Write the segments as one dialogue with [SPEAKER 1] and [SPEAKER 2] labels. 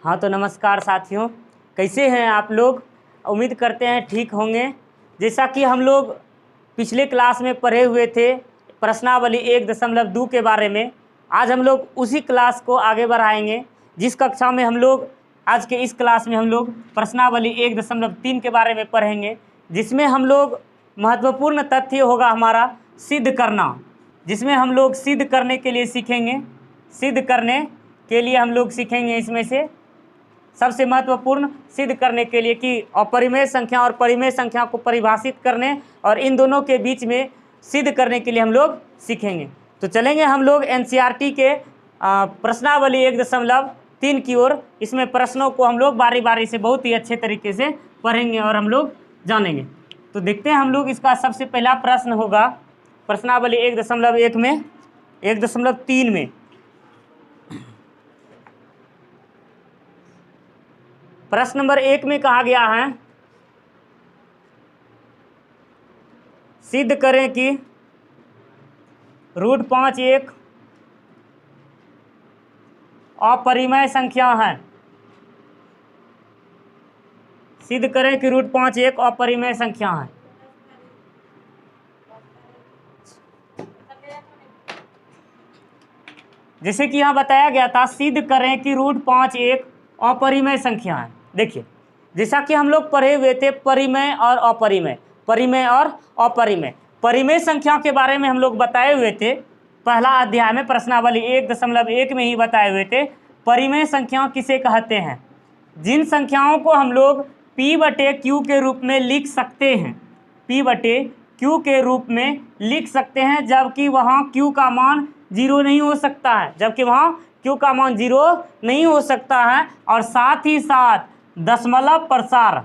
[SPEAKER 1] हाँ तो नमस्कार साथियों, कैसे हैं आप लोग। उम्मीद करते हैं ठीक होंगे। जैसा कि हम लोग पिछले क्लास में पढ़े हुए थे प्रश्नावली 1.2 के बारे में, आज हम लोग उसी क्लास को आगे बढ़ाएंगे। जिस कक्षा में हम लोग आज के इस क्लास में हम लोग प्रश्नावली 1.3 के बारे में पढ़ेंगे, जिसमें हम लोग महत्वपूर्ण तथ्य होगा हमारा सिद्ध करना, जिसमें हम लोग सिद्ध करने के लिए सीखेंगे। सिद्ध करने के लिए हम लोग सीखेंगे इसमें से सबसे महत्वपूर्ण सिद्ध करने के लिए कि अपरिमेय संख्या और परिमेय संख्या को परिभाषित करने और इन दोनों के बीच में सिद्ध करने के लिए हम लोग सीखेंगे। तो चलेंगे हम लोग एनसीईआरटी के प्रश्नावली 1.3 की ओर। इसमें प्रश्नों को हम लोग बारी बारी से बहुत ही अच्छे तरीके से पढ़ेंगे और हम लोग जानेंगे। तो देखते हैं हम लोग इसका सबसे पहला प्रश्न होगा प्रश्नावली 1.1 में 1.3 में। प्रश्न नंबर 1 में कहा गया है, सिद्ध करें कि √5 एक अपरिमेय संख्या है। सिद्ध करें कि √5 एक अपरिमेय संख्या है। जैसे कि यहाँ बताया गया था, सिद्ध करें कि √5 एक अपरिमेय संख्या है। देखिए, जैसा कि हम लोग पढ़े हुए थे परिमेय और अपरिमेय, परिमेय और अपरिमेय। परिमेय संख्या के बारे में हम लोग बताए हुए थे पहला अध्याय में, प्रश्नावली 1.1 में ही बताए हुए थे। परिमेय संख्या किसे कहते हैं? जिन संख्याओं को हम लोग P/Q के रूप में लिख सकते हैं, P/Q के रूप में लिख सकते हैं, जबकि वहाँ Q का मान 0 नहीं हो सकता है, जबकि वहाँ Q का मान 0 नहीं हो सकता है। और साथ ही साथ दशमलव प्रसार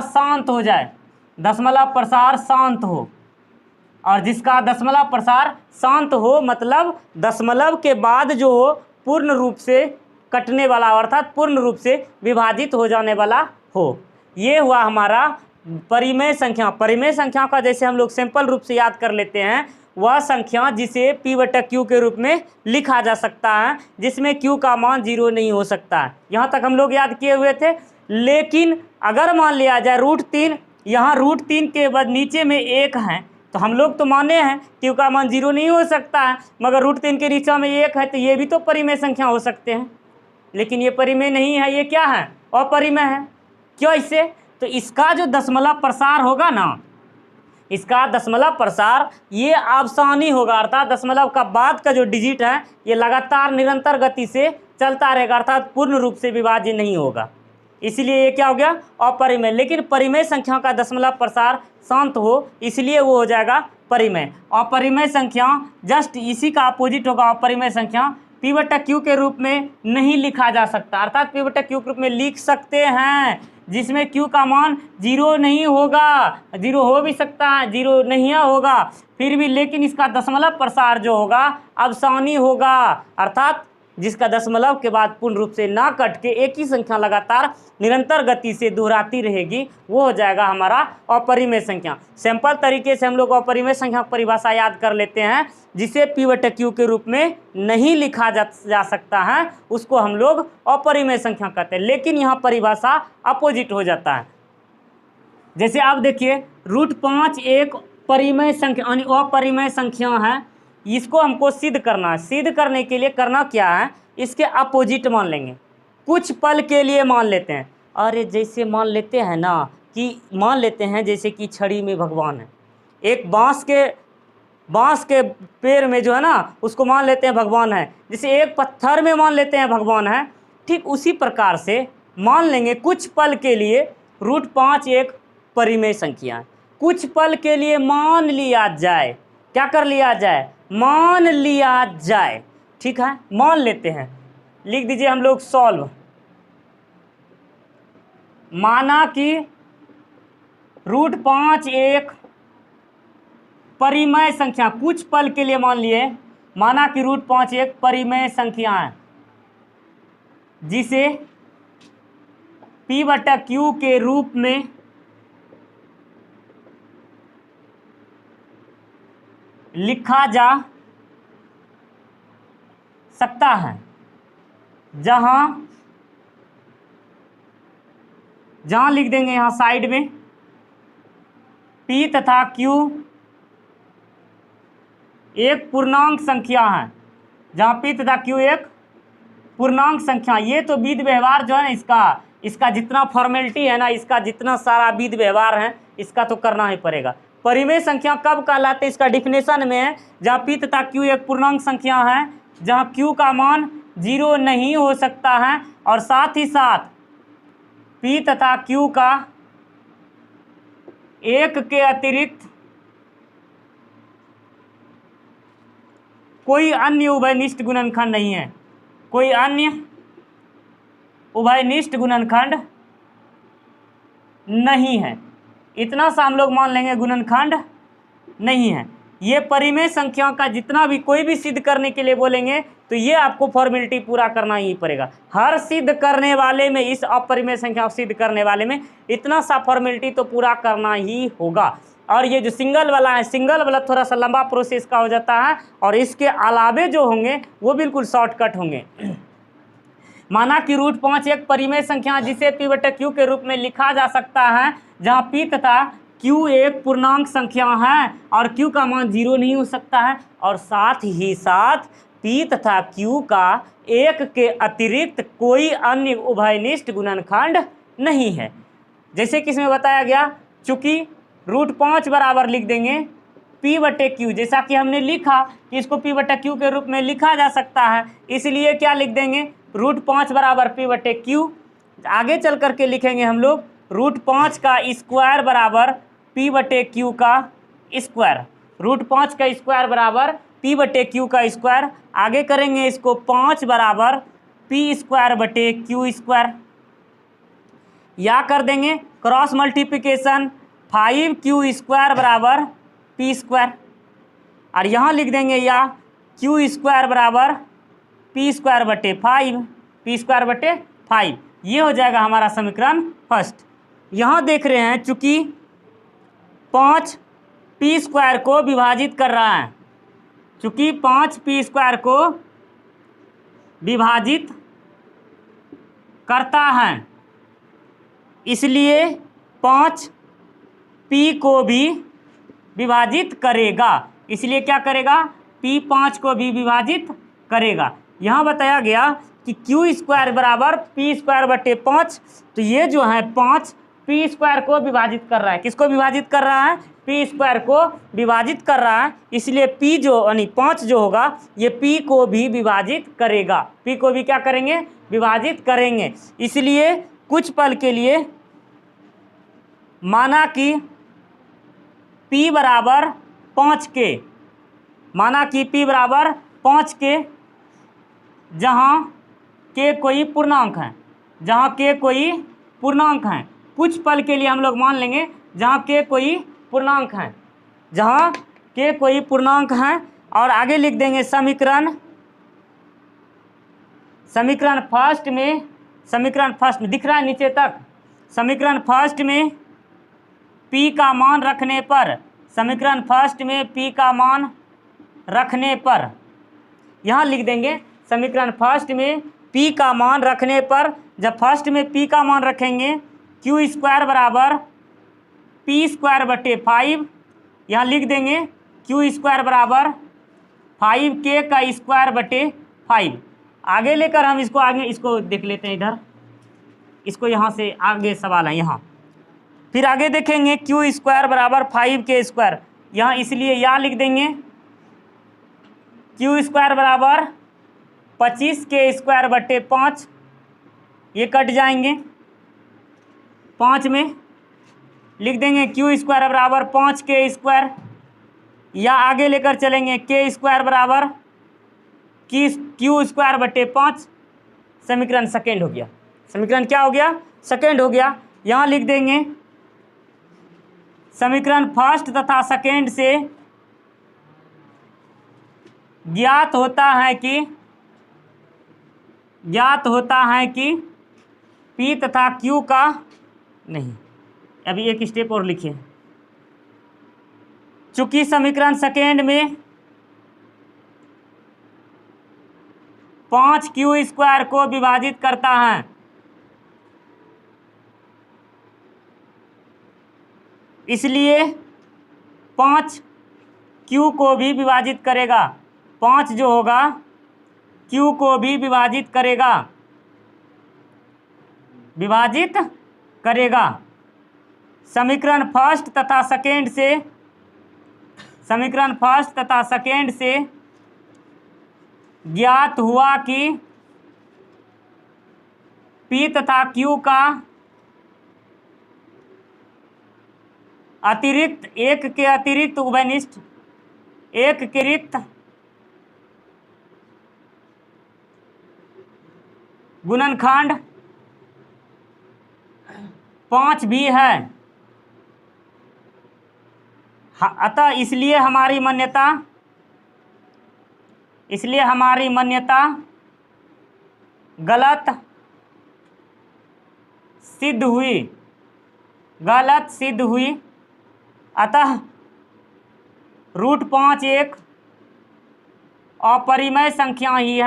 [SPEAKER 1] शांत हो जाए, दशमलव प्रसार शांत हो। और जिसका दशमलव प्रसार शांत हो मतलब दशमलव के बाद जो हो पूर्ण रूप से कटने वाला, अर्थात पूर्ण रूप से विभाजित हो जाने वाला हो। ये हुआ हमारा परिमेय संख्या। परिमेय संख्या का जैसे हम लोग सिंपल रूप से याद कर लेते हैं, वह संख्या जिसे P/Q के रूप में लिखा जा सकता है, जिसमें Q का मान 0 नहीं हो सकता है। यहाँ तक हम लोग याद किए हुए थे। लेकिन अगर मान लिया जाए √3, यहाँ √3 के बाद नीचे में 1 है, तो हम लोग तो माने हैं Q का मान 0 नहीं हो सकता है, मगर √3 के नीचे में 1 है, तो ये भी तो परिमेय संख्या हो सकते हैं। लेकिन ये परिमेय नहीं है, ये क्या है? अपरिमेय है। क्यों ऐसे? तो इसका जो दशमलव प्रसार होगा ना, इसका दशमलव प्रसार ये आसानी होगा, अर्थात दशमलव का बाद का जो डिजिट है ये लगातार निरंतर गति से चलता रहेगा, अर्थात पूर्ण रूप से विभाज्य नहीं होगा। इसलिए ये क्या हो गया? अपरिमेय। लेकिन परिमेय संख्या का दशमलव प्रसार शांत हो, इसलिए वो हो जाएगा परिमेय। अपरिमेय संख्या जस्ट इसी का अपोजिट होगा। अपरिमेय संख्या P/Q के रूप में नहीं लिखा जा सकता, अर्थात P/Q के रूप में लिख सकते हैं जिसमें Q का मान 0 नहीं होगा। 0 हो भी सकता है, 0 नहीं होगा फिर भी, लेकिन इसका दशमलव प्रसार जो होगा आसानी होगा, अर्थात जिसका दशमलव के बाद पूर्ण रूप से ना कट के एक ही संख्या लगातार निरंतर गति से दोहराती रहेगी, वो हो जाएगा हमारा अपरिमेय संख्या। सिंपल तरीके से हम लोग अपरिमेय संख्या की परिभाषा याद कर लेते हैं, जिसे P/Q के रूप में नहीं लिखा जा सकता है, उसको हम लोग अपरिमेय संख्या कहते हैं। लेकिन यहाँ परिभाषा अपोजिट हो जाता है। जैसे आप देखिए, √5 एक परिमेय संख्या यानी अपरिमेय संख्या है, इसको हमको सिद्ध करना है। सिद्ध करने के लिए करना क्या है? इसके अपोजिट मान लेंगे। कुछ पल के लिए मान लेते हैं, अरे जैसे मान लेते हैं ना कि मान लेते हैं जैसे कि छड़ी में भगवान है, एक बांस के पेड़ में जो है ना उसको मान लेते हैं भगवान है, जैसे एक पत्थर में मान लेते हैं भगवान है, ठीक उसी प्रकार से मान लेंगे कुछ पल के लिए √5 एक परिमेय संख्या है। कुछ पल के लिए मान लिया जाए, क्या कर लिया जाए? मान लिया जाए, ठीक है, मान लेते हैं। लिख दीजिए हम लोग सॉल्व। माना कि √5 एक परिमेय संख्या, कुछ पल के लिए मान लिए, माना कि √5 एक परिमेय संख्या है जिसे P/Q के रूप में लिखा जा सकता है, जहां लिख देंगे यहां साइड में P तथा Q एक पूर्णांक संख्या है, जहां P तथा Q एक पूर्णांक संख्या। ये तो विधि व्यवहार जो है ना, इसका जितना फॉर्मेलिटी है ना, इसका जितना सारा विधि व्यवहार है, इसका तो करना ही पड़ेगा। परिमेय संख्या कब कहलाते हैं, इसका डिफिनेशन में है, जहाँ P तथा Q एक पूर्णांक संख्या है, जहाँ Q का मान 0 नहीं हो सकता है, और साथ ही साथ P तथा Q का एक के अतिरिक्त कोई अन्य उभयनिष्ठ गुणनखंड नहीं है, कोई अन्य उभयनिष्ठ गुणनखंड नहीं है। इतना सा हम लोग मान लेंगे, गुणनखंड नहीं है। ये परिमेय संख्या का जितना भी कोई भी सिद्ध करने के लिए बोलेंगे तो ये आपको फॉर्मेलिटी पूरा करना ही पड़ेगा। हर सिद्ध करने वाले में, इस अपरिमेय संख्या को सिद्ध करने वाले में इतना सा फॉर्मेलिटी तो पूरा करना ही होगा। और ये जो सिंगल वाला है, सिंगल वाला थोड़ा सा लंबा प्रोसेस का हो जाता है, और इसके अलावे जो होंगे वो बिल्कुल शॉर्टकट होंगे। माना कि √5 एक परिमेय संख्या जिसे P/Q के रूप में लिखा जा सकता है, जहाँ P तथा Q एक पूर्णांक संख्या है और Q का मान 0 नहीं हो सकता है, और साथ ही साथ P तथा Q का एक के अतिरिक्त कोई अन्य उभयनिष्ठ गुणनखंड नहीं है। जैसे कि इसमें बताया गया, चूंकि √5 बराबर लिख देंगे P/Q, जैसा कि हमने लिखा कि इसको P/Q के रूप में लिखा जा सकता है, इसलिए क्या लिख देंगे, √5 बराबर P/Q। आगे चल करके लिखेंगे हम लोग √5 का स्क्वायर बराबर P/Q का स्क्वायर, √5 का स्क्वायर बराबर P/Q का स्क्वायर। आगे करेंगे इसको 5 बराबर P²/Q स्क्वायर, या कर देंगे क्रॉस मल्टीप्लिकेशन 5Q² बराबर P², और यहाँ लिख देंगे या Q² बराबर P²/5, P²/5। ये हो जाएगा हमारा समीकरण फर्स्ट। यहाँ देख रहे हैं चूंकि 5 P² को विभाजित कर रहा है, चूंकि 5 P² को विभाजित करता है, इसलिए 5 P को भी विभाजित करेगा। इसलिए क्या करेगा, P 5 को भी विभाजित करेगा। यहाँ बताया गया कि Q² बराबर P²/5, तो ये जो है 5 P² को विभाजित कर रहा है। किसको विभाजित कर रहा है, P² को विभाजित कर रहा है, इसलिए P जो यानी 5 जो होगा ये P को भी विभाजित करेगा, P को भी क्या करेंगे, विभाजित करेंगे। इसलिए कुछ पल के लिए माना कि P बराबर 5 के, माना कि P बराबर 5 के, जहाँ के कोई पूर्णांक है, जहाँ के कोई पूर्णांक है। कुछ पल के लिए हम लोग मान लेंगे जहाँ के कोई पूर्णांक है, जहाँ के कोई पूर्णांक है, और आगे लिख देंगे समीकरण फर्स्ट में, समीकरण फर्स्ट में दिख रहा है नीचे तक, समीकरण फर्स्ट में P का मान रखने पर, समीकरण फर्स्ट में P का मान रखने पर, यहाँ लिख देंगे समीकरण फर्स्ट में P का मान रखने पर, जब फर्स्ट में P का मान रखेंगे Q² बराबर P²/5, यहाँ लिख देंगे Q² बराबर 5K का स्क्वायर/5। आगे लेकर हम इसको आगे इसको देख लेते हैं, इधर इसको यहाँ से आगे सवाल है यहाँ। फिर आगे देखेंगे Q² बराबर 5K², यहाँ इसलिए यहाँ लिख देंगे Q² बराबर 25K²/5, ये कट जाएंगे। 5 में लिख देंगे Q² बराबर 5K², या आगे लेकर चलेंगे K² बराबर Q²/5। समीकरण सेकेंड हो गया, समीकरण क्या हो गया, सेकेंड हो गया। यहाँ लिख देंगे समीकरण फर्स्ट तथा सेकेंड से ज्ञात होता है कि P तथा Q का, नहीं अभी एक स्टेप और लिखिए, चूंकि समीकरण सेकेंड में 5q² को विभाजित करता है। इसलिए 5q को भी विभाजित करेगा, 5 जो होगा q को भी विभाजित करेगा, समीकरण फर्स्ट तथा सेकेंड से ज्ञात हुआ कि p तथा q का अतिरिक्त एक के अतिरिक्त गुणनखंड 5 भी है। अतः इसलिए हमारी मान्यता गलत सिद्ध हुई। अतः √5 एक अपरिमेय संख्या ही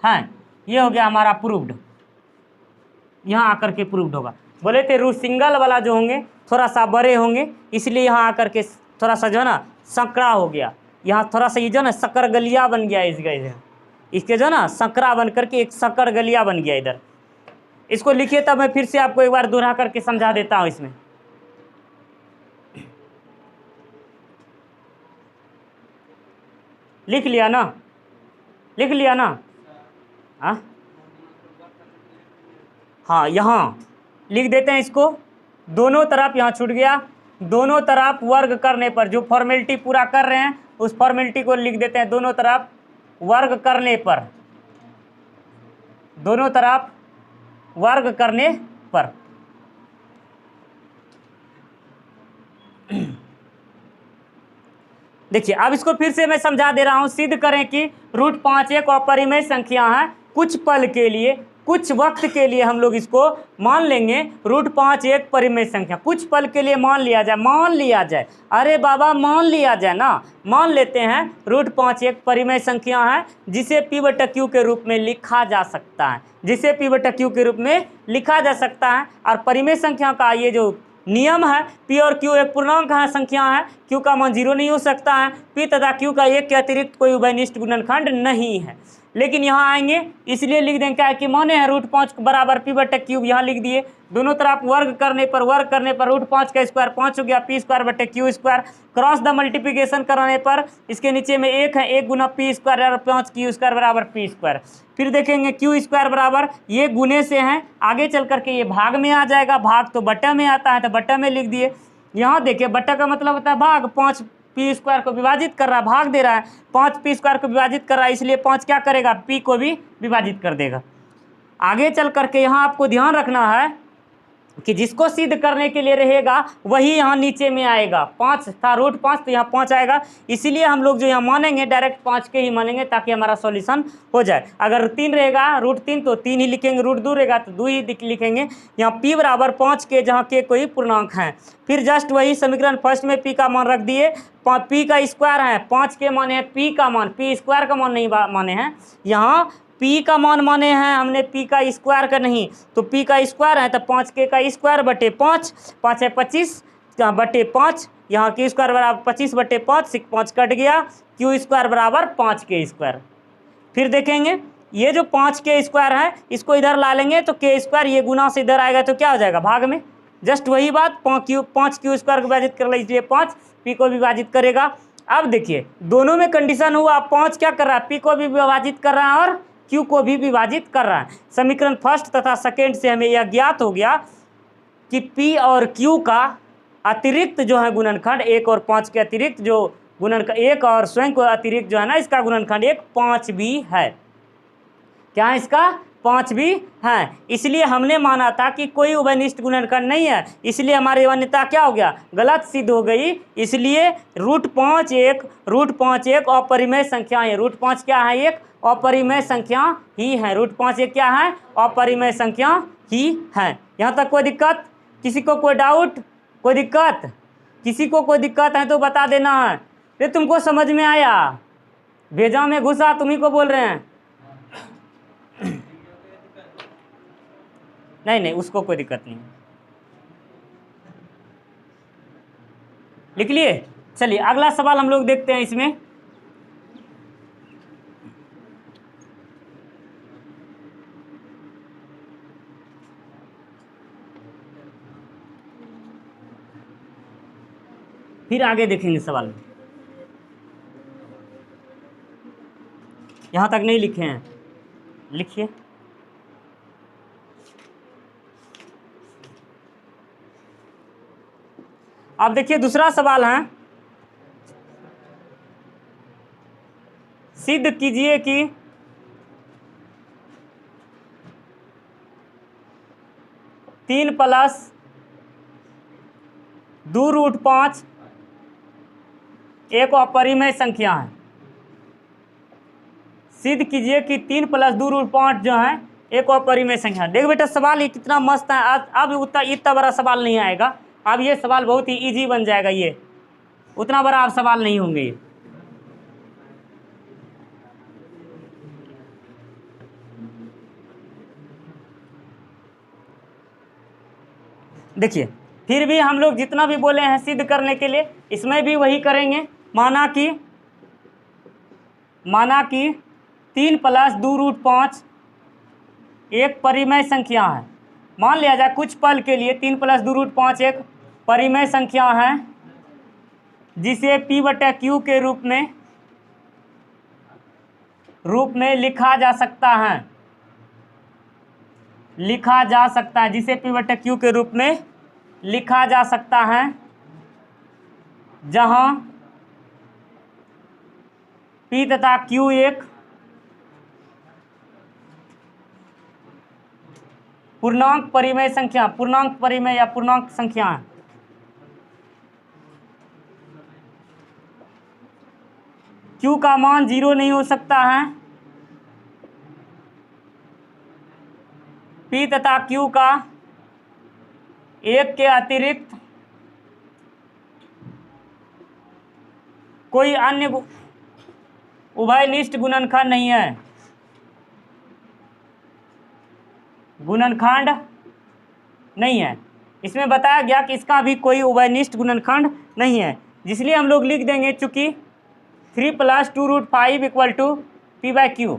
[SPEAKER 1] है, ये हो गया हमारा प्रूव्ड। यहाँ आकर के प्रूव्ड होगा। बोले थे रूट सिंगल वाला जो होंगे थोड़ा सा बड़े होंगे, इसलिए यहाँ आकर के थोड़ा सा जो है ना संकरा हो गया, यहाँ थोड़ा सा ये जो ना शक्कर गलिया बन गया, इसके जो ना संकरा बन करके एक शक्कर गलिया बन गया इधर। इसको लिखिए, तब मैं फिर से आपको एक बार दोहरा करके समझा देता हूँ। इसमें लिख लिया ना? हाँ, यहाँ लिख देते हैं इसको। दोनों तरफ यहाँ छूट गया, दोनों तरफ वर्ग करने पर जो फॉर्मेलिटी पूरा कर रहे हैं उस फॉर्मेलिटी को लिख देते हैं। दोनों तरफ वर्ग करने पर देखिए, अब इसको फिर से मैं समझा दे रहा हूं। सिद्ध करें कि √5 एक अपरिमेय संख्या है। कुछ पल के लिए, कुछ वक्त के लिए हम लोग इसको मान लेंगे √5 एक परिमेय संख्या। कुछ पल के लिए मान लिया जाए। अरे बाबा, मान लिया जाए ना। मान लेते हैं √5 एक परिमेय संख्या है जिसे p/q के रूप में लिखा जा सकता है। और परिमेय संख्या का ये जो नियम है, p और q एक पूर्णांक है, संख्या है, q का मान 0 नहीं हो सकता है। p तथा q का एक के अतिरिक्त कोई उभयनिष्ठ गुणनखंड नहीं है। लेकिन यहाँ आएंगे, इसलिए लिख देंगे क्या है कि माने हैं √5 बराबर p/q, यहाँ लिख दिए। दोनों तरफ वर्ग करने पर √5 का स्क्वायर 5 हो गया, p²/q²। क्रॉस द मल्टीप्लिकेशन कराने पर इसके नीचे में 1 है, 1 गुना p² 5q² बराबर p²। फिर देखेंगे q² बराबर, ये गुने से हैं, आगे चल करके ये भाग में आ जाएगा। भाग तो बट्टा में आता है, तो बट्टा में लिख दिए। यहाँ देखिए, बट्टा का मतलब होता है भाग। 5 p² को विभाजित कर रहा है, भाग दे रहा है। 5 p² को विभाजित कर रहा है, इसलिए 5 क्या करेगा, p को भी विभाजित कर देगा। आगे चल करके यहाँ आपको ध्यान रखना है कि जिसको सिद्ध करने के लिए रहेगा वही यहाँ नीचे में आएगा। 5 था √5, तो यहाँ 5 आएगा। इसीलिए हम लोग जो यहाँ मानेंगे डायरेक्ट 5 के ही मानेंगे, ताकि हमारा सॉल्यूशन हो जाए। अगर 3 रहेगा √3 तो 3 ही लिखेंगे, √2 रहेगा तो 2 ही लिखेंगे। यहाँ p बराबर 5 के, जहाँ के कोई पूर्णांक है। फिर जस्ट वही समीकरण फर्स्ट में p का मान रख दिए। p का स्क्वायर है, 5 के माने हैं p का मान, p² का मान नहीं माने हैं। यहाँ p का मान माने हैं हमने, p का स्क्वायर का नहीं। तो p का स्क्वायर है तो 5k का स्क्वायर बटे 5, 5 है 25 बटे 5, यहाँ q² बराबर 25 बटे 5, 5 कट गया, q² बराबर 5k²। फिर देखेंगे ये जो 5k² है इसको इधर ला लेंगे तो k² ये गुना से इधर आएगा तो क्या हो जाएगा, भाग में। जस्ट वही बात, 5q² को विभाजित कर लीजिए, 5 p को विभाजित करेगा। अब देखिए दोनों में कंडीशन हुआ, 5 क्या कर रहा है, p को भी विभाजित कर रहा है और q को भी विभाजित कर रहा है। समीकरण फर्स्ट तथा सेकेंड से हमें यह ज्ञात हो गया कि p और q का अतिरिक्त जो है गुणनखंड, 1 और 5 के अतिरिक्त जो गुणनखंड, 1 और स्वयं को अतिरिक्त जो है ना इसका गुणनखंड 1 5 भी है। क्या है इसका, 5 भी है। इसलिए हमने माना था कि कोई उभयनिष्ठ गुणनखंड नहीं है, इसलिए हमारी मान्यता क्या हो गया, गलत सिद्ध हो गई। इसलिए √5 एक अपरिमेय संख्या है। √5 क्या है, एक अपरिमेय संख्या ही है। √5 एक क्या है, अपरिमेय संख्या ही है। यहाँ तक कोई दिक्कत, किसी को कोई डाउट, कोई दिक्कत, किसी को कोई दिक्कत है तो बता देना है। ये तुमको समझ में आया? भेजा में घुसा, तुम्ही को बोल रहे हैं। नहीं नहीं, उसको कोई दिक्कत नहीं। लिख लिए? चलिए अगला सवाल हम लोग देखते हैं इसमें। फिर आगे देखेंगे सवाल में। यहां तक नहीं लिखे हैं, लिखिए। अब देखिए दूसरा सवाल है, सिद्ध कीजिए कि तीन प्लस 2√5 एक अपरिमेय संख्या है। सिद्ध कीजिए कि 3 + 2√5 जो है एक अपरिमेय संख्या। देख बेटा सवाल ये कितना मस्त है। अब उतना इतना बड़ा सवाल नहीं आएगा। अब ये सवाल बहुत ही इजी बन जाएगा। ये उतना बड़ा अब सवाल नहीं होंगे ये। देखिए फिर भी हम लोग जितना भी बोले हैं सिद्ध करने के लिए, इसमें भी वही करेंगे। माना कि 3 + 2√5 एक परिमेय संख्या है। मान लिया जाए कुछ पल के लिए 3 + 2√5 एक परिमेय संख्या है, जिसे P/Q के रूप में लिखा जा सकता है। जिसे P/Q के रूप में लिखा जा सकता है, जहां P तथा Q एक पूर्णांक परिमेय या पूर्णांक संख्या है। Q का मान 0 नहीं हो सकता है। P तथा Q का एक के अतिरिक्त कोई अन्य उभयनिष्ठ गुणनखंड नहीं है। गुणनखंड नहीं है। इसमें बताया गया कि इसका भी कोई उभयनिष्ठ गुणनखंड नहीं है, जिसलिए हम लोग लिख देंगे चूंकि 3 + 2√5 = P/Q।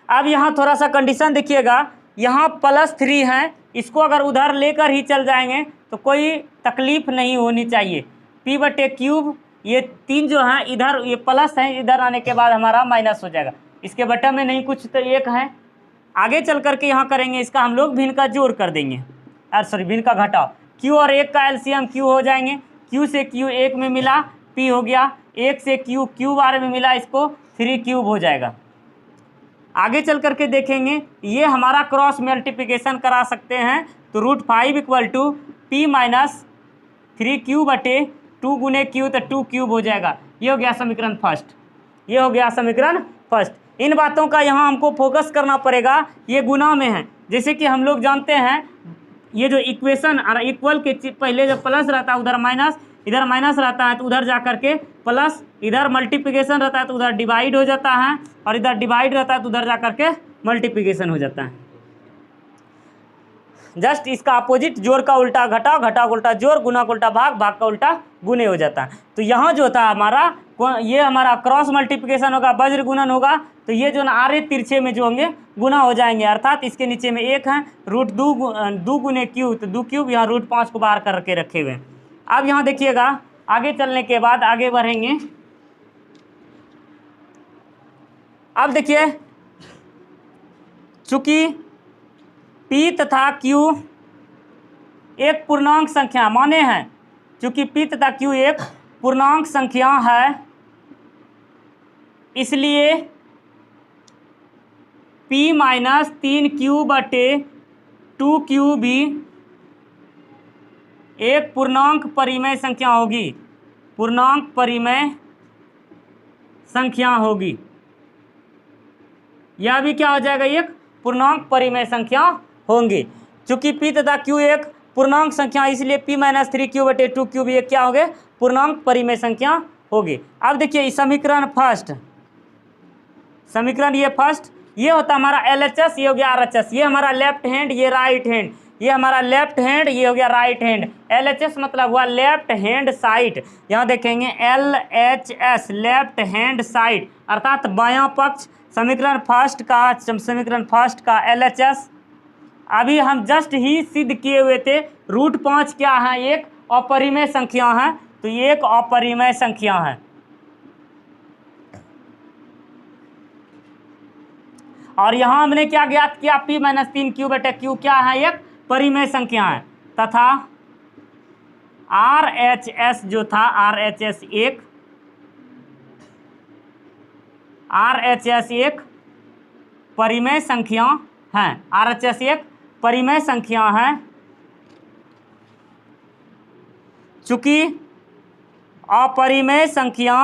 [SPEAKER 1] अब यहाँ थोड़ा सा कंडीशन देखिएगा, यहाँ +3 है, इसको अगर उधर लेकर ही चल जाएंगे तो कोई तकलीफ नहीं होनी चाहिए। P/Q ये 3 जो है इधर ये प्लस है, इधर आने के बाद हमारा माइनस हो जाएगा। इसके बटा में नहीं कुछ तो एक है। आगे चल करके यहाँ करेंगे इसका हम लोग भिन्न का जोड़ कर देंगे, भिन्न का घटाव। Q और 1 का एलसीएम Q हो जाएंगे। Q से Q 1 में मिला, P हो गया। 1 से Q बार में मिला, इसको 3³ हो जाएगा। आगे चल करके देखेंगे ये हमारा क्रॉस मल्टीप्लिकेशन करा सकते हैं, तो √5 = P - 3Q/2 गुने Q तो 2³ हो जाएगा। ये हो गया समीकरण फर्स्ट। इन बातों का यहाँ हमको फोकस करना पड़ेगा, ये गुना में है। जैसे कि हम लोग जानते हैं ये जो इक्वेशन इक्वल के पहले जब प्लस रहता है उधर माइनस, इधर माइनस रहता है तो उधर जा करके प्लस, इधर मल्टीप्लिकेशन रहता है तो उधर डिवाइड हो जाता है, और इधर डिवाइड रहता है तो उधर जा करके मल्टीप्लिकेशन हो जाता है। जस्ट इसका अपोजिट, जोड़ का उल्टा घटाव, घटाव का उल्टा जोड़, गुना का उल्टा भाग, भाग का उल्टा गुने हो जाता है। तो यहाँ जो था हमारा ये हमारा क्रॉस मल्टीप्लिकेशन होगा, वज्र गुणन होगा, तो ये जो ना आरे तिरछे में जो होंगे गुना हो जाएंगे, अर्थात इसके नीचे में 1 है, √2 गुने Q तो 2³ यहाँ √5 को बाहर करके रखे हुए हैं। अब यहाँ देखिएगा आगे चलने के बाद आगे बढ़ेंगे। अब देखिए चूंकि P तथा Q एक पूर्णांक संख्या माने हैं, चूंकि P तथा Q एक पूर्णांक संख्या है, इसलिए P - 3Q/2Q भी एक पूर्णांक परिमेय संख्या होगी। यह भी क्या हो जाएगा, एक पूर्णांक परिमेय संख्या होंगी। चूंकि P तथा Q एक पूर्णांक संख्या, इसलिए P - 3Q/2Q भी एक क्या हो गए, पूर्णांक परिमेय संख्या होगी। अब देखिए इस समीकरण फर्स्ट, समीकरण ये फर्स्ट, ये होता हमारा LHS, ये हो गया RHS, ये हमारा लेफ्ट हैंड, ये राइट हैंड, ये हमारा लेफ्ट हैंड, ये हो गया राइट हैंड। LHS मतलब हुआ लेफ्ट हैंड साइड, यहाँ देखेंगे LHS लेफ्ट हैंड साइड अर्थात बायां पक्ष। समीकरण फर्स्ट का LHS अभी हम जस्ट ही सिद्ध किए हुए थे। √5 क्या है? एक अपरिमेय संख्या है, तो ये एक अपरिमेय संख्या है। और यहां हमने क्या ज्ञात किया? P - 3Q/Q क्या है? एक परिमेय संख्या है। तथा RHS जो था, RHS एक परिमेय संख्या है। RHS एक परिमेय संख्या है। चूंकि अपरिमेय संख्या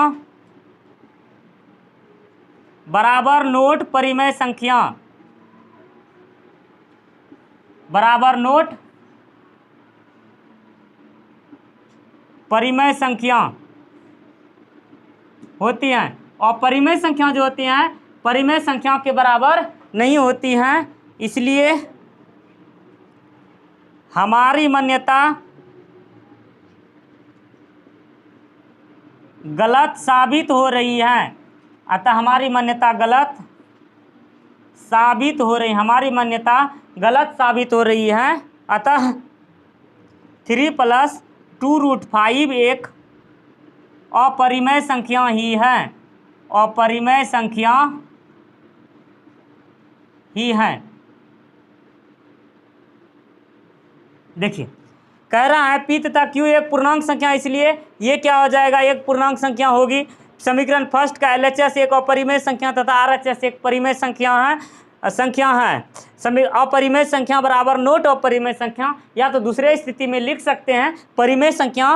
[SPEAKER 1] बराबर नोट परिमेय संख्या बराबर नोट परिमेय संख्या होती हैं, और परिमेय संख्या जो होती हैं परिमेय संख्या के बराबर नहीं होती हैं। इसलिए हमारी मान्यता गलत साबित हो रही है। अतः हमारी मान्यता गलत साबित हो रही, हमारी मान्यता गलत साबित हो रही है। अतः 3 + 2√5 एक अपरिमेय संख्या ही है, अपरिमेय संख्या ही है। देखिए कह रहा है P तथा Q एक पूर्णांक संख्या, इसलिए ये क्या हो जाएगा? एक पूर्णांक संख्या होगी। समीकरण फर्स्ट का LHS एक अपरिमेय संख्या तथा RHS एक परिमेय संख्या है। अपरिमेय संख्या बराबर नोट अपरिमेय संख्या, या तो दूसरे स्थिति में लिख सकते हैं परिमेय संख्या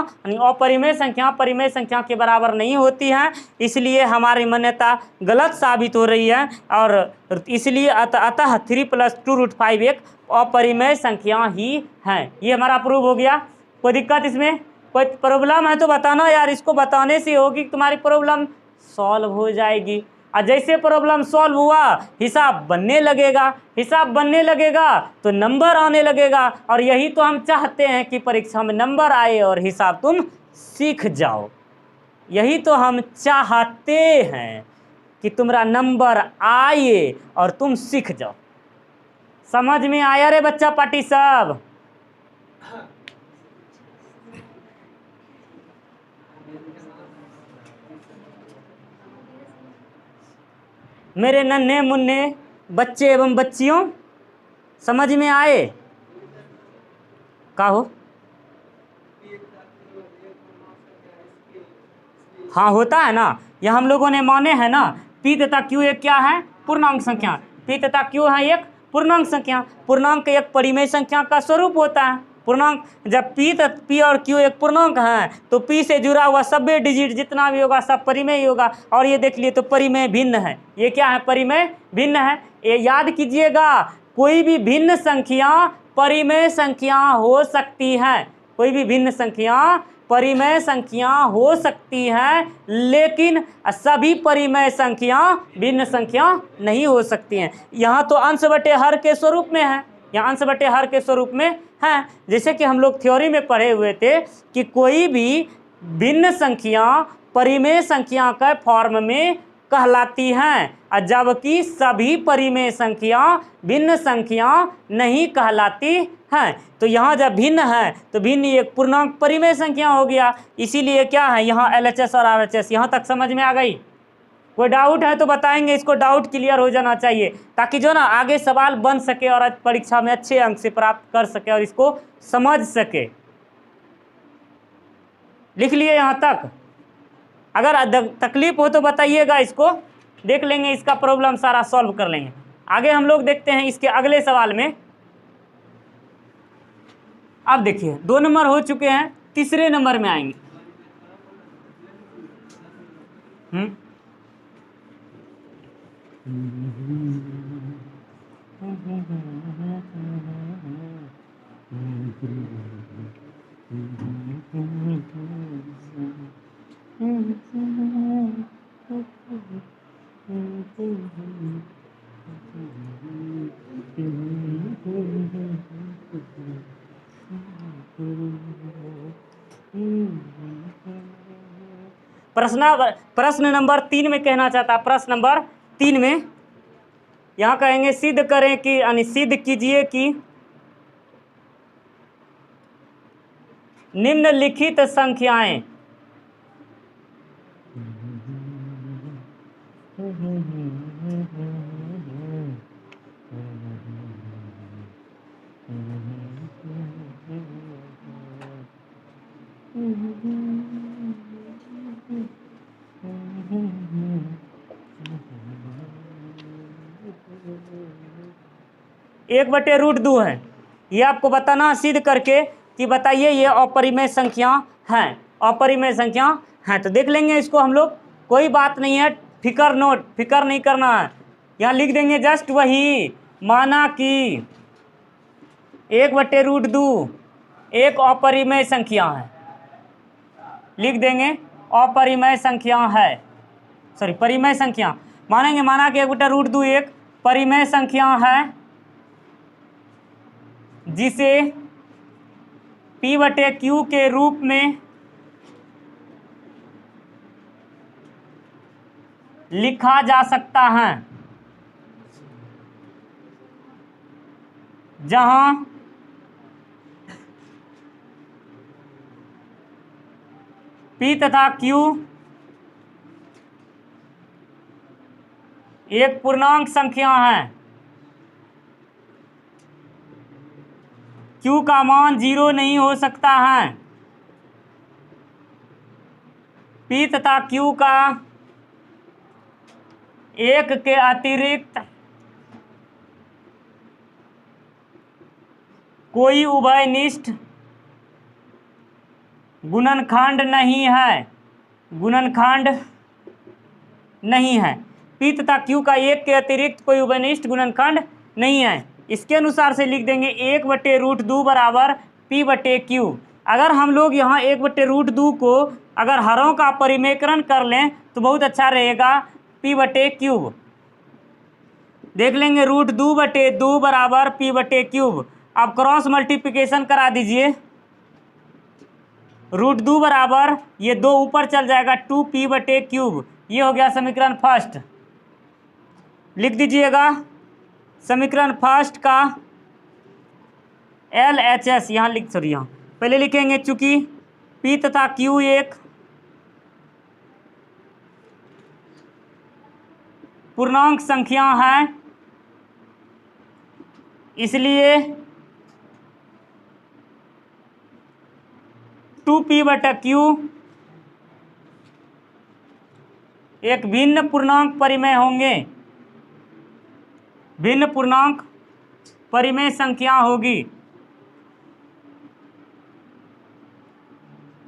[SPEAKER 1] अपरिमेय संख्या परिमेय संख्या के बराबर नहीं होती है। इसलिए हमारी मान्यता गलत साबित हो रही है, और इसलिए अतः 3 + 2√5 एक अपरिमेय संख्या ही है। ये हमारा प्रूव हो गया। कोई दिक्कत इसमें? कोई प्रॉब्लम है तो बताना यार, इसको बताने से होगी कि तुम्हारी प्रॉब्लम सॉल्व हो जाएगी। और जैसे प्रॉब्लम सॉल्व हुआ हिसाब बनने लगेगा, हिसाब बनने लगेगा तो नंबर आने लगेगा, और यही तो हम चाहते हैं कि परीक्षा में नंबर आए और हिसाब तुम सीख जाओ। यही तो हम चाहते हैं कि तुम्हारा नंबर आए और तुम सीख जाओ। समझ में आया रे बच्चा पार्टी सब? मेरे नन्हे मुन्ने बच्चे एवं बच्चियों, समझ में आए? का हो? हाँ होता है ना, यह हम लोगों ने माने हैं ना। P तथा Q एक क्या है? पूर्णांक संख्या। P तथा Q है एक पूर्णांक संख्या। पूर्णांक एक परिमेय संख्या का स्वरूप होता है। पूर्णांक जब P और Q एक पूर्णांक है तो P से जुड़ा हुआ सभी डिजिट जितना भी होगा सब परिमेय होगा। और ये देख लिए तो परिमेय भिन्न है। ये क्या है? परिमेय भिन्न है। ये याद कीजिएगा, कोई भी भिन्न संख्या परिमेय संख्या हो सकती है। कोई भी भिन्न संख्या परिमेय संख्या हो सकती है, लेकिन सभी परिमेय संख्या भिन्न संख्या नहीं हो सकती हैं। यहाँ तो अंश बटे हर के स्वरूप में है, यहाँ अंश बटे हर के स्वरूप में है। जैसे कि हम लोग थ्योरी में पढ़े हुए थे कि कोई भी भिन्न संख्या परिमेय संख्या के फॉर्म में कहलाती हैं, जबकि सभी परिमेय संख्या भिन्न संख्या नहीं कहलाती हैं। तो यहाँ जब भिन्न है तो भिन्न एक पूर्णांक परिमेय संख्या हो गया। इसीलिए क्या है यहाँ LHS और RHS। यहाँ तक समझ में आ गई? कोई डाउट है तो बताएंगे, इसको डाउट क्लियर हो जाना चाहिए, ताकि जो ना आगे सवाल बन सके और परीक्षा में अच्छे अंक से प्राप्त कर सके और इसको समझ सके। लिख लिए यहाँ तक? अगर तकलीफ हो तो बताइएगा, इसको देख लेंगे, इसका प्रॉब्लम सारा सॉल्व कर लेंगे। आगे हम लोग देखते हैं इसके अगले सवाल में। अब देखिए 2 नंबर हो चुके हैं, तीसरे नंबर में आएंगे। प्रश्न नंबर 3 में कहना चाहता, प्रश्न नंबर 3 में यहाँ कहेंगे सिद्ध करें कि यानी सिद्ध कीजिए कि निम्नलिखित संख्याएं एक बटे रूट 2 है। ये आपको बताना सिद्ध करके कि बताइए ये अपरिमेय संख्या हैं, अपरिमेय संख्या हैं। तो देख लेंगे इसको हम लोग, कोई बात नहीं है, फिकर नहीं करना है। यहाँ लिख देंगे जस्ट वही, माना कि एक बटे रूट 2 एक अपरिमेय संख्या है, लिख देंगे अपरिमेय संख्या है, सॉरी परिमेय संख्या मानेंगे। माना कि एक बटा रूट 2 एक परिमेय संख्या है जिसे P बटे Q के रूप में लिखा जा सकता है, जहां P तथा Q एक पूर्णांक संख्या है। Q का मान 0 नहीं हो सकता है। P तथा Q का एक के अतिरिक्त कोई उभयनिष्ठ गुणनखंड नहीं है, गुणनखंड नहीं है। P तथा Q का एक के अतिरिक्त कोई उभयनिष्ठ गुणनखंड नहीं है। इसके अनुसार से लिख देंगे एक बटे रूट 2 बराबर P बटे Q। अगर हम लोग यहाँ एक बटे रूट 2 को अगर हरों का परिमेयकरण कर लें तो बहुत अच्छा रहेगा, P बटे क्यूब। देख लेंगे रूट 2 बटे 2 बराबर P बटे क्यूब। अब क्रॉस मल्टीप्लिकेशन करा दीजिए, रूट 2 बराबर ये 2 ऊपर चल जाएगा 2P बटे क्यूब। ये हो गया समीकरण फर्स्ट। लिख दीजिएगा समीकरण फर्स्ट का LHS, यहाँ लिख सॉरी यहाँ पहले लिखेंगे, चूंकि P तथा Q एक पूर्णांक संख्या है, इसलिए 2P बटा Q एक भिन्न पूर्णांक परिमेय होंगे, भिन्न पूर्णांक परिमेय संख्या होगी,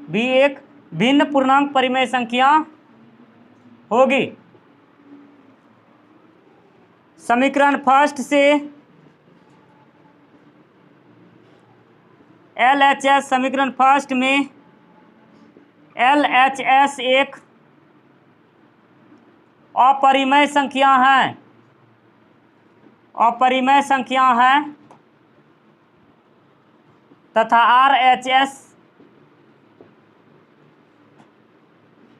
[SPEAKER 1] भी एक भिन्न पूर्णांक परिमेय संख्या होगी। समीकरण फर्स्ट से LHS, समीकरण फर्स्ट में LHS एक अपरिमेय संख्या है, अपरिमेय संख्या है, तथा RHS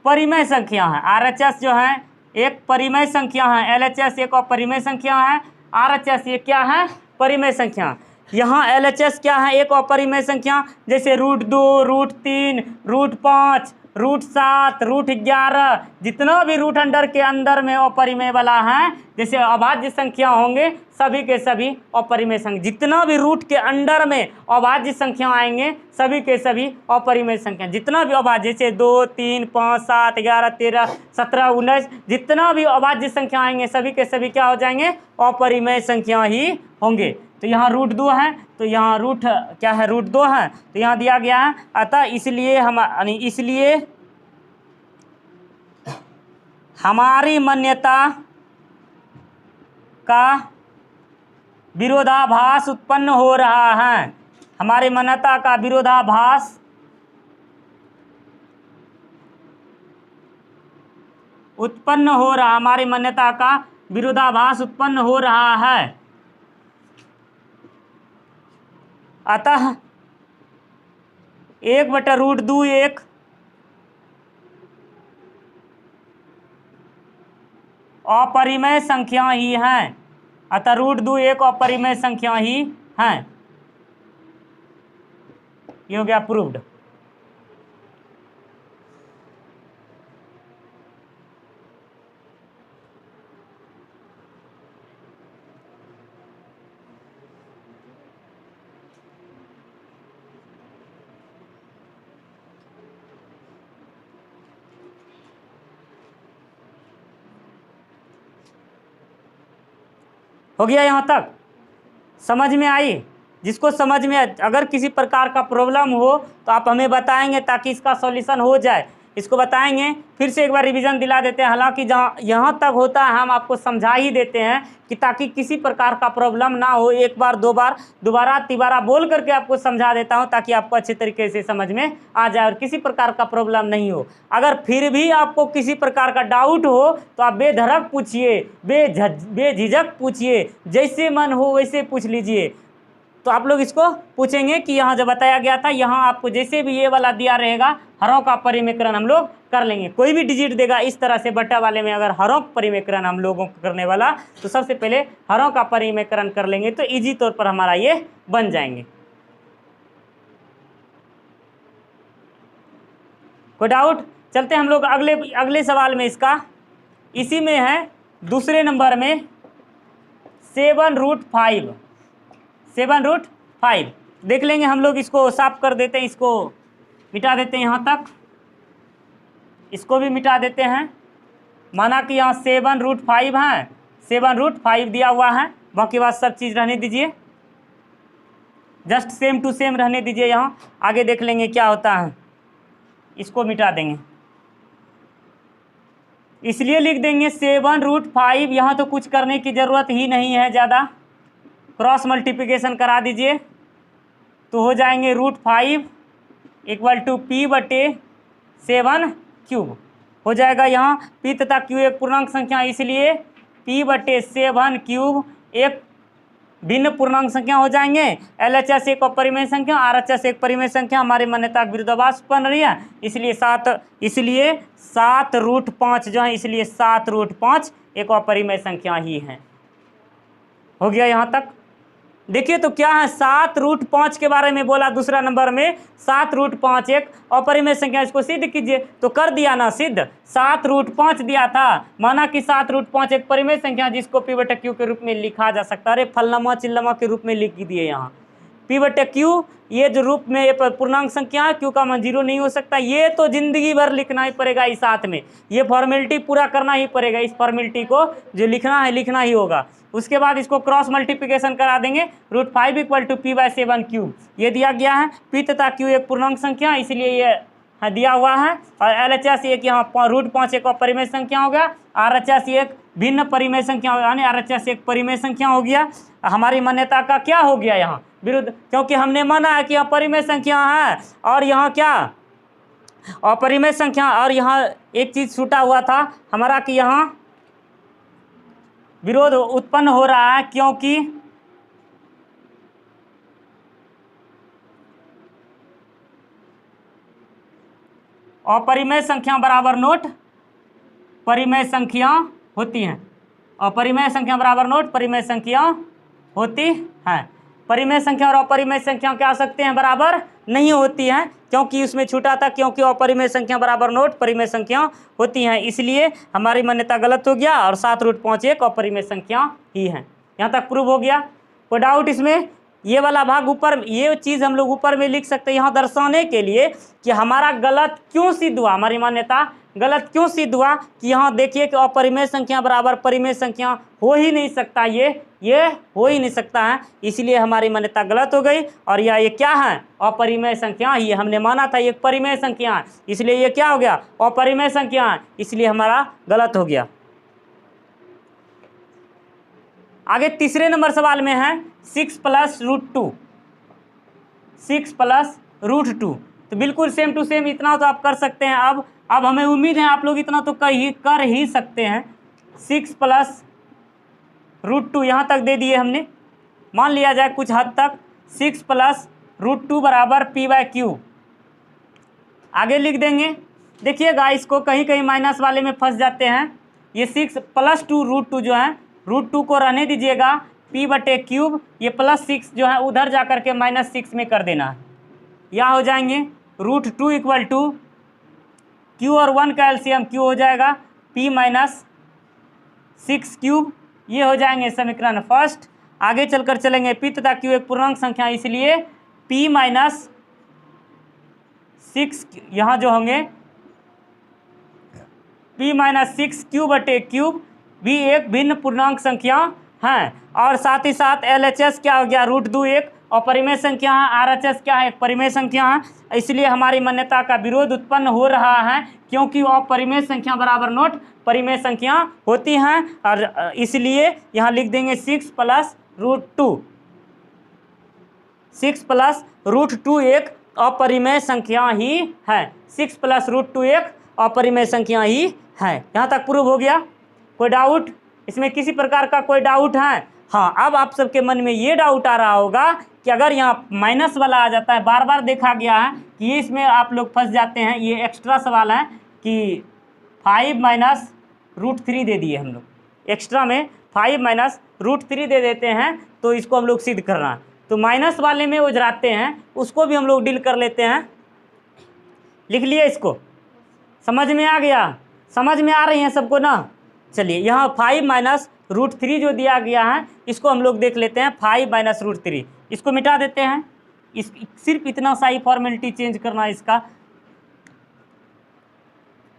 [SPEAKER 1] परिमेय संख्या है। RHS जो है एक परिमेय संख्या है, LHS एक अपरिमेय संख्या है, RHS ये क्या है, परिमेय संख्या। यहाँ LHS क्या है, एक अपरिमेय संख्या, जैसे root 2, root 3, root 5, root 7, root 11, जितना भी रूट अंडर के अंदर में अपरिमेय वाला है, जैसे अभाज्य संख्या होंगे सभी के सभी अपरिमेय संख्या, जितना भी रूट के अंडर में अभाज्य संख्या आएंगे सभी के सभी अपरिमेय संख्या, जितना भी अभाज्य, जैसे 2, 3, 5, 7, 11, 13, 17, 19, जितना भी अभाज्य संख्या आएंगे सभी के सभी क्या हो जाएंगे, अपरिमेय संख्या ही होंगे। तो यहाँ रूट 2 है, तो यहाँ रूट क्या है, रूट 2 है, तो यहाँ दिया गया है। अतः इसलिए हमारी मान्यता का विरोधाभास उत्पन्न हो रहा है, हमारी मान्यता का विरोधाभास उत्पन्न हो रहा, हमारी मान्यता का विरोधाभास उत्पन्न हो रहा है। अतः 1/√2 अपरिमेय संख्या ही हैं। अतः √2 एक अपरिमेय संख्या ही हैं। ये हो गया प्रूव्ड। हो गया यहाँ तक? समझ में आई? जिसको समझ में, अगर किसी प्रकार का प्रॉब्लम हो तो आप हमें बताएंगे ताकि इसका सॉल्यूशन हो जाए। इसको बताएंगे, फिर से एक बार रिवीजन दिला देते हैं। हालांकि जहाँ यहाँ तक होता है हम आपको समझा ही देते हैं कि ताकि किसी प्रकार का प्रॉब्लम ना हो। एक बार, दो बार, दोबारा तिबारा बोल करके आपको समझा देता हूँ ताकि आपको अच्छे तरीके से समझ में आ जाए और किसी प्रकार का प्रॉब्लम नहीं हो। अगर फिर भी आपको किसी प्रकार का डाउट हो तो आप बेधड़क पूछिए, बेझिझक पूछिए, जैसे मन हो वैसे पूछ लीजिए। तो आप लोग इसको पूछेंगे कि यहाँ जो बताया गया था, यहाँ आपको जैसे भी ये वाला दिया रहेगा, हरों का परिमेयकरण हम लोग कर लेंगे। कोई भी डिजिट देगा इस तरह से बटा वाले में, अगर हरों का परिमेयकरण हम लोगों को करने वाला, तो सबसे पहले हरों का परिमेयकरण कर लेंगे तो इजी तौर पर हमारा ये बन जाएंगे। कोई डाउट? चलते हम लोग अगले सवाल में। इसका इसी में है दूसरे नंबर में 7√5 देख लेंगे हम लोग। इसको साफ कर देते हैं, इसको मिटा देते हैं, यहाँ तक इसको भी मिटा देते हैं। माना कि यहाँ 7√5 है, 7√5 दिया हुआ है, बाकी बात सब चीज़ रहने दीजिए, जस्ट सेम टू सेम रहने दीजिए। यहाँ आगे देख लेंगे क्या होता है। इसको मिटा देंगे, इसलिए लिख देंगे 7√5। यहाँ तो कुछ करने की ज़रूरत ही नहीं है ज़्यादा, क्रॉस मल्टीप्लिकेशन करा दीजिए तो हो जाएंगे √5 = p/7³ हो जाएगा। यहाँ p तथा q एक पूर्णांक संख्या, इसलिए p/7³ एक भिन्न पूर्णांक संख्या हो जाएंगे। LHS एक अपरिमेय संख्या, RHS एक परिमेय संख्या। हमारी मान्यता विरोधाभास बन रही है, इसलिए 7√5 जो है, इसलिए 7√5 एक अपरिमेय संख्या ही है। हो गया यहाँ तक? देखिए तो क्या है, 7√5 के बारे में बोला दूसरा नंबर में। 7√5 एक अपरिमेय संख्या, इसको सिद्ध कीजिए, तो कर दिया ना सिद्ध। 7√5 दिया था, माना कि 7√5 एक परिमेय संख्या जिसको p/q के रूप में लिखा जा सकता है। अरे फलनमा चिल्लमा के रूप में लिख दिए यहाँ p/q, ये जो रूप में ये पूर्णांक संख्या है, q का मान 0 नहीं हो सकता। ये तो जिंदगी भर लिखना ही पड़ेगा इस साथ में, ये फॉर्मेलिटी पूरा करना ही पड़ेगा। इस फॉर्मेलिटी को जो लिखना है लिखना ही होगा। उसके बाद इसको क्रॉस मल्टीप्लिकेशन करा देंगे, √5 = p/7³ ये दिया गया है। p तथा q एक पूर्णांक संख्या, इसलिए ये दिया हुआ है। और LHS एक यहाँ √5 एक अपरिमेय संख्या हो गया, RHS एक भिन्न परिमेय संख्या, यानी RHS एक परिमेय संख्या हो गया। हमारी मान्यता का क्या हो गया यहाँ विरुद्ध, क्योंकि हमने माना है कि यहाँ परिमेय संख्या है और यहाँ क्या अपरिमेय संख्या। और यहाँ एक चीज़ छूटा हुआ था हमारा कि यहाँ विरोध उत्पन्न हो रहा है, क्योंकि अपरिमेय संख्या बराबर नोट परिमेय संख्या होती हैं। अपरिमेय संख्या बराबर नोट परिमेय संख्या होती हैं। परिमेय संख्या और अपरिमेय संख्या क्या सकते हैं, बराबर नहीं होती हैं, क्योंकि उसमें छूटा था, क्योंकि अपरिमेय संख्या बराबर नोट परिमेय संख्या होती हैं, इसलिए हमारी मान्यता गलत हो गया। और 7√5 एक अपरिमेय संख्या ही है। यहाँ तक प्रूव हो गया? कोई डाउट इसमें? ये वाला भाग ऊपर, ये चीज़ हम लोग ऊपर में लिख सकते हैं यहाँ दर्शाने के लिए कि हमारा गलत क्यों सिद्ध हुआ, हमारी मान्यता गलत क्यों सिद्ध हुआ। कि यहाँ देखिए कि अपरिमेय संख्या बराबर परिमेय संख्या हो ही नहीं सकता, ये हो ही नहीं सकता है, इसलिए हमारी मान्यता गलत हो गई। और ये क्या है, अपरिमेय संख्या। ये हमने माना था एक परिमेय संख्या है, इसलिए ये क्या हो गया, अपरिमेय संख्या है, इसलिए हमारा गलत हो गया। आगे तीसरे नंबर सवाल में है 6 + √2, 6 + √2। तो बिल्कुल सेम टू सेम इतना तो आप कर सकते हैं। अब अब हमें उम्मीद है आप लोग इतना तो कर ही सकते हैं। 6 प्लस √2 यहाँ तक दे दिए हमने, मान लिया जाए कुछ हद तक 6 प्लस √2 बराबर p/q। आगे लिख देंगे। देखिएगा इसको कहीं कहीं माइनस वाले में फंस जाते हैं। ये 6 प्लस 2 √2 जो है, √2 को रहने दीजिएगा, p/3, ये +6 जो है उधर जा कर के -6 में कर देना है। यहाँ हो जाएंगे √2 इक्वल टू q और 1 का एलसीएम q हो जाएगा p-6³ ये हो जाएंगे समीकरण फर्स्ट। आगे चलकर चलेंगे p तथा q एक पूर्णांक संख्या, इसलिए p-6 यहाँ जो होंगे p-6q/3 भी एक भिन्न पूर्णांक संख्या हैं। और साथ ही साथ LHS क्या हो गया, √2 एक अपरिमेय संख्या है, RHS क्या है, एक परिमेय संख्या है। इसलिए हमारी मान्यता का विरोध उत्पन्न हो रहा है, क्योंकि अपरिमेय संख्या बराबर नोट परिमेय संख्या होती हैं। और इसलिए यहाँ लिख देंगे 6 प्लस √2। 6 प्लस √2 एक अपरिमेय संख्या ही है। 6 प्लस √2 एक अपरिमेय संख्या ही है। यहाँ तक प्रूव हो गया। कोई डाउट इसमें, किसी प्रकार का कोई डाउट है? हाँ, अब आप सबके मन में ये डाउट आ रहा होगा कि अगर यहाँ माइनस वाला आ जाता है, बार बार देखा गया है कि इसमें आप लोग फंस जाते हैं। ये एक्स्ट्रा सवाल है कि 5 - √3 दे दिए हम लोग, एक्स्ट्रा में 5 - √3 दे देते हैं, तो इसको हम लोग सिद्ध करना है। तो माइनस वाले में उजराते हैं, उसको भी हम लोग डील कर लेते हैं। लिख लिए इसको, समझ में आ गया? समझ में आ रही हैं सबको ना? चलिए, यहाँ 5 - √3 जो दिया गया है, इसको हम लोग देख लेते हैं। 5 - √3 इसको मिटा देते हैं। इस सिर्फ इतना सा ही फॉर्मेलिटी चेंज करना है, इसका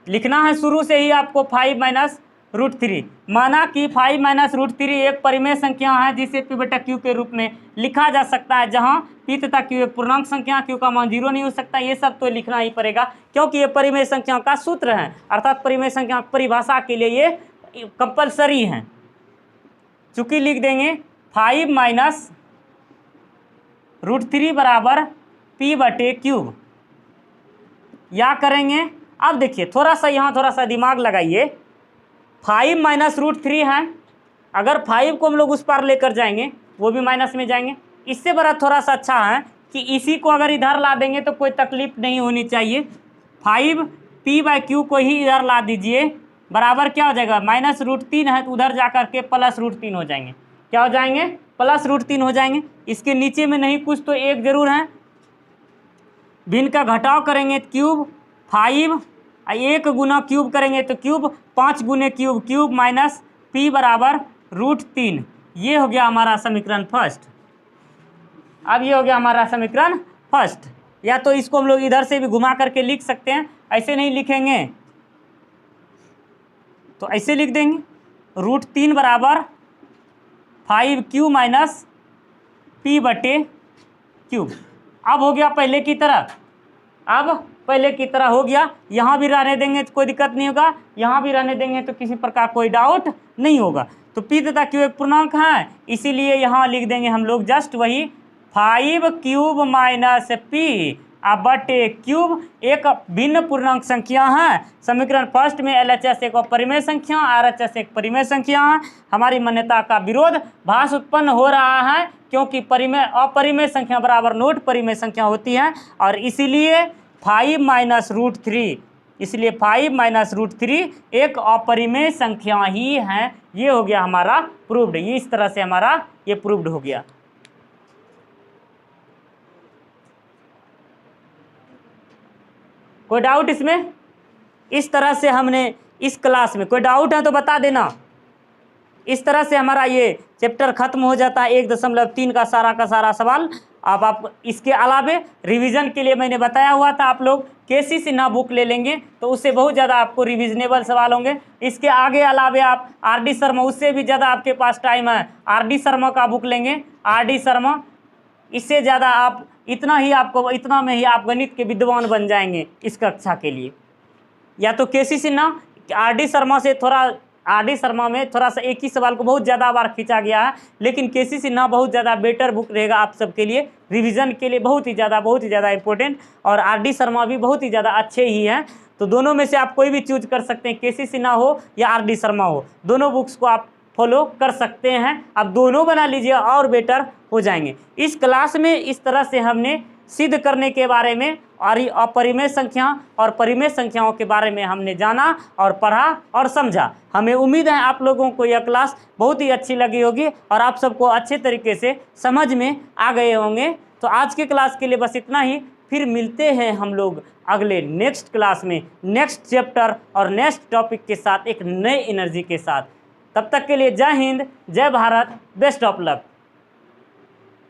[SPEAKER 1] लिखना है शुरू से ही आपको 5 - √3। माना कि 5 - √3 एक परिमेय संख्या है, जिसे p/q के रूप में लिखा जा सकता है, जहां p तथा q एक पूर्णांक संख्या, q का मान 0 नहीं हो सकता। ये सब तो लिखना ही पड़ेगा, क्योंकि ये परिमेय संख्या का सूत्र है, अर्थात परिमेय संख्या परिभाषा के लिए ये कंपलसरी है। चूंकि लिख देंगे 5 - √3 बराबर p/3। या करेंगे, अब देखिए थोड़ा सा यहाँ थोड़ा सा दिमाग लगाइए। 5 - √3 है, अगर 5 को हम लोग उस पार लेकर जाएंगे, वो भी माइनस में जाएंगे। इससे बड़ा थोड़ा सा अच्छा है कि इसी को अगर इधर ला देंगे तो कोई तकलीफ नहीं होनी चाहिए। 5 p/q को ही इधर ला दीजिए, बराबर क्या हो जाएगा, -√3 है तो उधर जा कर के +√3 हो जाएंगे। क्या हो जाएंगे? +√3 हो जाएंगे। इसके नीचे में नहीं कुछ तो एक जरूर है, भिन्न का घटाव करेंगे क्यूब 5, 1 गुना क्यूब करेंगे तो क्यूब, 5 गुने क्यूब क्यूब माइनस p बराबर √3। ये हो गया हमारा समीकरण फर्स्ट। अब ये हो गया हमारा समीकरण फर्स्ट। या तो इसको हम लोग इधर से भी घुमा करके लिख सकते हैं, ऐसे नहीं लिखेंगे तो ऐसे लिख देंगे, √3 बराबर 5q माइनस p/3। अब हो गया पहले की तरह, अब पहले की तरह हो गया। यहाँ भी रहने देंगे तो कोई दिक्कत नहीं होगा, यहाँ भी रहने देंगे तो किसी प्रकार कोई डाउट नहीं होगा। तो p तथा q एक पूर्णांक है, इसीलिए यहाँ लिख देंगे हम लोग जस्ट वही 5³ माइनस p/3 एक भिन्न पूर्णांक संख्या है। समीकरण फर्स्ट में LHS एक अपरिमेय संख्या, RHS एक परिमेय संख्या है। हमारी मान्यता का विरोध भास उत्पन्न हो रहा है, क्योंकि अपरिमेय संख्या बराबर नोट परिमेय संख्या होती है, और इसीलिए 5 - √3, इसलिए 5 - √3 एक अपरिमेय संख्या ही है। ये हो गया हमारा प्रूव्ड। ये इस तरह से हमारा ये प्रूव्ड हो गया। कोई डाउट इसमें? इस तरह से हमने इस क्लास में, कोई डाउट है तो बता देना। इस तरह से हमारा ये चैप्टर खत्म हो जाता है 1.3 का सारा सवाल। अब आप इसके अलावे रिवीजन के लिए मैंने बताया हुआ था, आप लोग केसी सिन्हा बुक ले लेंगे तो उससे बहुत ज़्यादा आपको रिविजनेबल सवाल होंगे। इसके आगे अलावे आप RD शर्मा, उससे भी ज़्यादा आपके पास टाइम है, RD शर्मा का बुक लेंगे, RD शर्मा। इससे ज़्यादा आप इतना में ही आप गणित के विद्वान बन जाएंगे इस कक्षा के लिए। या तो केसी सिन्हा, RD शर्मा से थोड़ा, RD शर्मा में थोड़ा सा एक ही सवाल को बहुत ज़्यादा बार खींचा गया है, लेकिन केसी सिन्हा बहुत ज़्यादा बेटर बुक रहेगा आप सबके लिए, रिवीजन के लिए बहुत ही ज़्यादा इंपॉर्टेंट। और RD शर्मा भी बहुत ही ज़्यादा अच्छे ही हैं। तो दोनों में से आप कोई भी चूज कर सकते हैं, केसी सिन्हा हो या आर.डी. शर्मा हो, दोनों बुक्स को आप फॉलो कर सकते हैं। आप दोनों बना लीजिए और बेटर हो जाएंगे। इस क्लास में इस तरह से हमने सिद्ध करने के बारे में और अपरिमेय संख्या और परिमेय संख्याओं के बारे में हमने जाना और पढ़ा और समझा। हमें उम्मीद है आप लोगों को यह क्लास बहुत ही अच्छी लगी होगी और आप सबको अच्छे तरीके से समझ में आ गए होंगे। तो आज के क्लास के लिए बस इतना ही। फिर मिलते हैं हम लोग अगले नेक्स्ट क्लास में नेक्स्ट चैप्टर और नेक्स्ट टॉपिक के साथ, एक नए एनर्जी के साथ। तब तक के लिए जय हिंद, जय भारत, बेस्ट ऑफ लक।